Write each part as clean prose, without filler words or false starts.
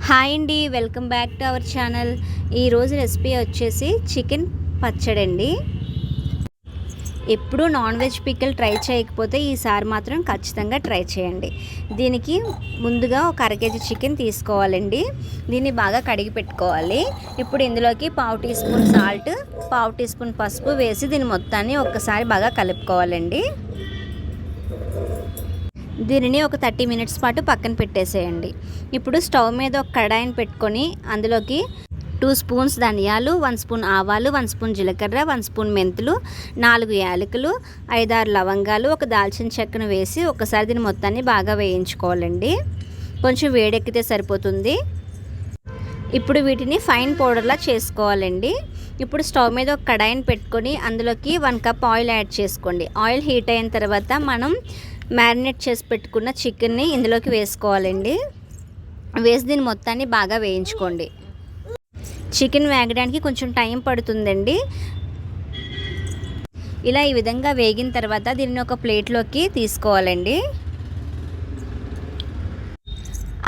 Hi అండి, welcome back to our channel. ఈరోజు recipe వచ్చేసి చికెన్ పచ్చడి అండి. ఎప్పుడు నాన్ వెజ్ పికిల్ ట్రై చేయకపోతే ఈసారి మాత్రం ఖచ్చితంగా ట్రై చేయండి. దీనికి ముందుగా ఒక అర కేజీ చికెన్ తీసుకోవాలండి. దీన్ని బాగా కడిగి పెట్టుకోవాలి. ఇప్పుడు ఇందులోకి 1/2 teaspoon salt, 1/2 teaspoon పసుపు వేసి దీన్ని మొత్తాన్ని ఒక్కసారి బాగా కలుపుకోవాలండి. దీనిని ఒక 30 మినిట్స్ పాటు పక్కన పెట్టేసేయండి. ఇప్పుడు స్టవ్ మీద ఒక కడాయిని పెట్టుకొని అందులోకి 2 స్పూన్స్ ధనియాలు, 1 స్పూన్ ఆవాలు, 1 స్పూన్ జీలకర్ర, 1 స్పూన్ మెంతులు, 4 యాలకులు, 5-6 లవంగాలు, ఒక దాల్చిన చెక్కను వేసి ఒకసారి దీన్ని మొత్తాన్ని బాగా వేయించుకోవాలండి. కొంచెం వేడెక్కితే సరిపోతుంది. ఇప్పుడు వీటిని ఫైన్ పౌడర్లా చేసుకోవాలండి. ఇప్పుడు స్టవ్ మీద ఒక కడాయిని పెట్టుకొని అందులోకి 1 కప్ ఆయిల్ యాడ్ చేసుకోండి. ఆయిల్ హీట్ అయిన తర్వాత మనం మ్యారినేట్ చేసి పెట్టుకున్న చికెన్ని ఇందులోకి వేసుకోవాలండి. వేసి దీన్ని మొత్తాన్ని బాగా వేయించుకోండి. చికెన్ వేగడానికి కొంచెం టైం పడుతుందండి. ఇలా ఈ విధంగా వేగిన తర్వాత దీన్ని ఒక ప్లేట్లోకి తీసుకోవాలండి.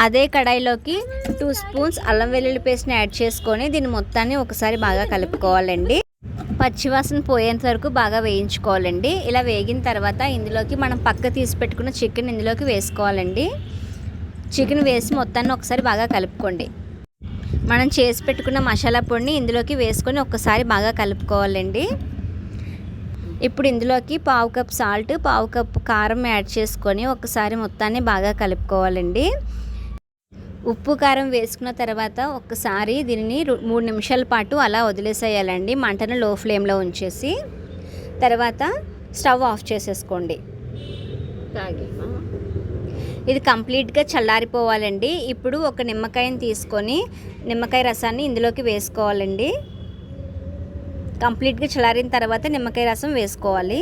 అదే కడాయిలోకి 2 స్పూన్స్ అల్లం వెల్లుల్లి పేస్ట్ని యాడ్ చేసుకొని దీన్ని మొత్తాన్ని ఒకసారి బాగా కలుపుకోవాలండి. పచ్చివాసన పోయేంత వరకు బాగా వేయించుకోవాలండి. ఇలా వేగిన తర్వాత ఇందులోకి మనం పక్క తీసి పెట్టుకున్న చికెన్ ఇందులోకి వేసుకోవాలండి. చికెన్ వేసి మొత్తాన్ని ఒకసారి బాగా కలుపుకోండి. మనం చేసి పెట్టుకున్న మసాలా పొడిని ఇందులోకి వేసుకొని ఒక్కసారి బాగా కలుపుకోవాలండి. ఇప్పుడు ఇందులోకి 1/2 కప్ సాల్ట్, 1/2 కప్ కారం యాడ్ చేసుకొని ఒకసారి మొత్తాన్ని బాగా కలుపుకోవాలండి. ఉప్పు కారం వేసుకున్న తర్వాత ఒక్కసారి దీనిని 3 నిమిషాల పాటు అలా వదిలేసేయాలండి. మంటను లో ఫ్లేమ్లో ఉంచేసి తర్వాత స్టవ్ ఆఫ్ చేసేసుకోండి. ఇది కంప్లీట్గా చల్లారిపోవాలండి. ఇప్పుడు ఒక నిమ్మకాయని తీసుకొని నిమ్మకాయ రసాన్ని ఇందులోకి వేసుకోవాలండి. కంప్లీట్గా చల్లారిన తర్వాత నిమ్మకాయ రసం వేసుకోవాలి.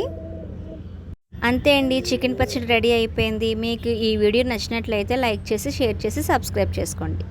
అంతే అండి, చికెన్ పచ్చడి రెడీ అయిపోయింది. మీకు ఈ వీడియో నచ్చినట్లయితే లైక్ చేసి, షేర్ చేసి, సబ్స్క్రైబ్ చేసుకోండి.